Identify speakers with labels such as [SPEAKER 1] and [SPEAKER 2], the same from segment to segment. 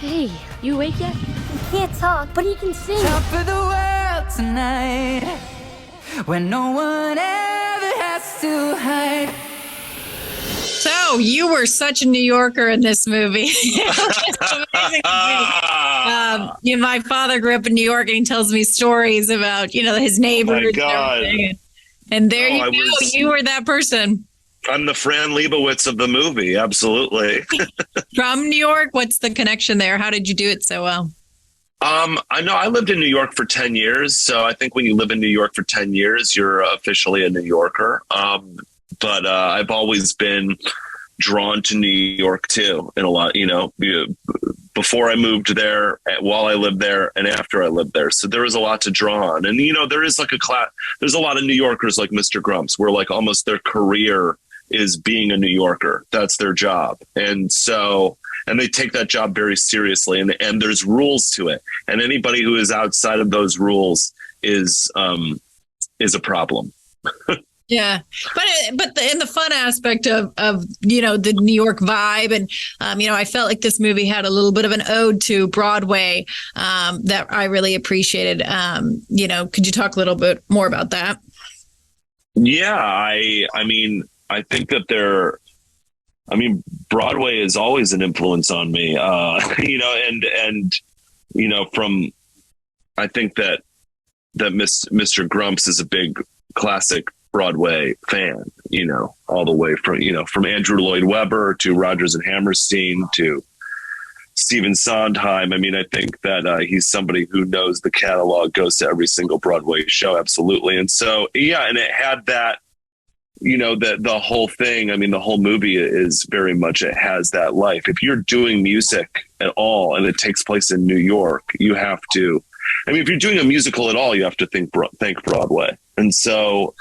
[SPEAKER 1] Hey, you awake yet?
[SPEAKER 2] He can't talk, but he can sing.
[SPEAKER 3] Top of the world tonight, when no one ever has to hide.
[SPEAKER 4] So you were such a New Yorker in this movie. Amazing. My father grew up in New York, and he tells me stories about his neighbors.
[SPEAKER 5] Oh my God.
[SPEAKER 4] And there you go. You were that person
[SPEAKER 5] I'm the Fran Lebowitz of the movie. Absolutely.
[SPEAKER 4] from New York. What's the connection there? How did you do it so well?
[SPEAKER 5] I know I lived in New York for 10 years. So I think when you live in New York for 10 years, you're officially a New Yorker. But I've always been drawn to New York too, in a lot, before I moved there, while I lived there, and after I lived there. So there was a lot to draw on. And, there is like there's a lot of New Yorkers like Mr. Grumps, where like almost their career is being a New Yorker. That's their job. And they take that job very seriously, and there's rules to it. And anybody who is outside of those rules is a problem.
[SPEAKER 4] Yeah, but in the fun aspect of the New York vibe, and I felt like this movie had a little bit of an ode to Broadway that I really appreciated. Could you talk a little bit more about that?
[SPEAKER 5] Yeah, I mean, I think that Broadway is always an influence on me, from, I think that Mr. Grumps is a big classic Broadway fan, all the way from Andrew Lloyd Webber to Rodgers and Hammerstein to Stephen Sondheim. I mean, I think that he's somebody who knows the catalog, goes to every single Broadway show. Absolutely. And so, yeah, and it had that, the whole thing. I mean, the whole movie is very much, it has that life. If you're doing music at all and it takes place in New York, you have to, if you're doing a musical at all, you have to think Broadway. And so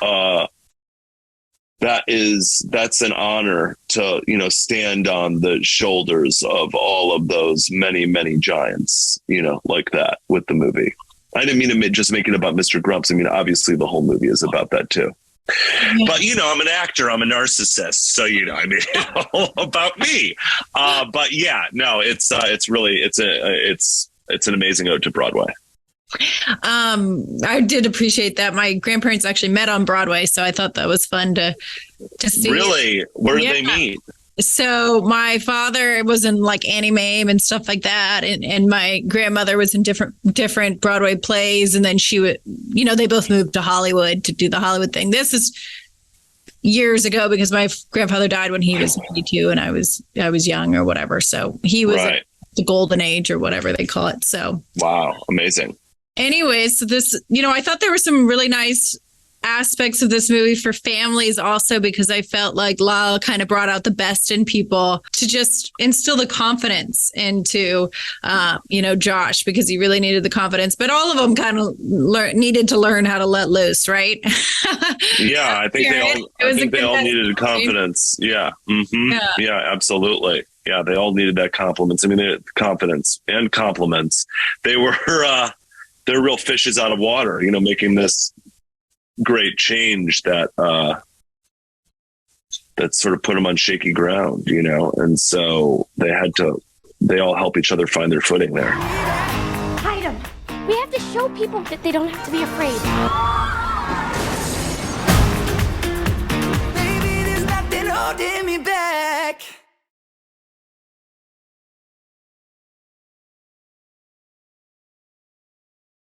[SPEAKER 5] that's an honor to, stand on the shoulders of all of those many, many giants, like that with the movie. I didn't mean to just make it about Mr. Grumps. I mean, obviously the whole movie is about that too. Yeah. But, I'm an actor, I'm a narcissist. So, it's all about me. But yeah, no, it's an amazing ode to Broadway.
[SPEAKER 4] I did appreciate that. My grandparents actually met on Broadway, so I thought that was fun to see.
[SPEAKER 5] Really? Where did they meet?
[SPEAKER 4] So my father was in like Annie Mae and stuff like that, and my grandmother was in different Broadway plays, and then she would, they both moved to Hollywood to do the Hollywood thing. This is years ago because my grandfather died when he was 92 and I was young or whatever. So he was
[SPEAKER 5] right.
[SPEAKER 4] The golden age or whatever they call it. So
[SPEAKER 5] wow, amazing.
[SPEAKER 4] Anyways, so this, I thought there were some really nice aspects of this movie for families also, because I felt like Lyle kind of brought out the best in people to just instill the confidence into, Josh, because he really needed the confidence, but all of them kind of needed to learn how to let loose. Right.
[SPEAKER 5] Yeah. I think they all needed confidence. Yeah. Mm-hmm. Yeah, absolutely. Yeah. They all needed that confidence. I mean, confidence and compliments. They were, they're real fishes out of water, making this great change that sort of put them on shaky ground, and so they all help each other find their footing there.
[SPEAKER 2] Hide them. We have to show people that they don't have to be afraid.
[SPEAKER 3] Baby, there's nothing holding me back.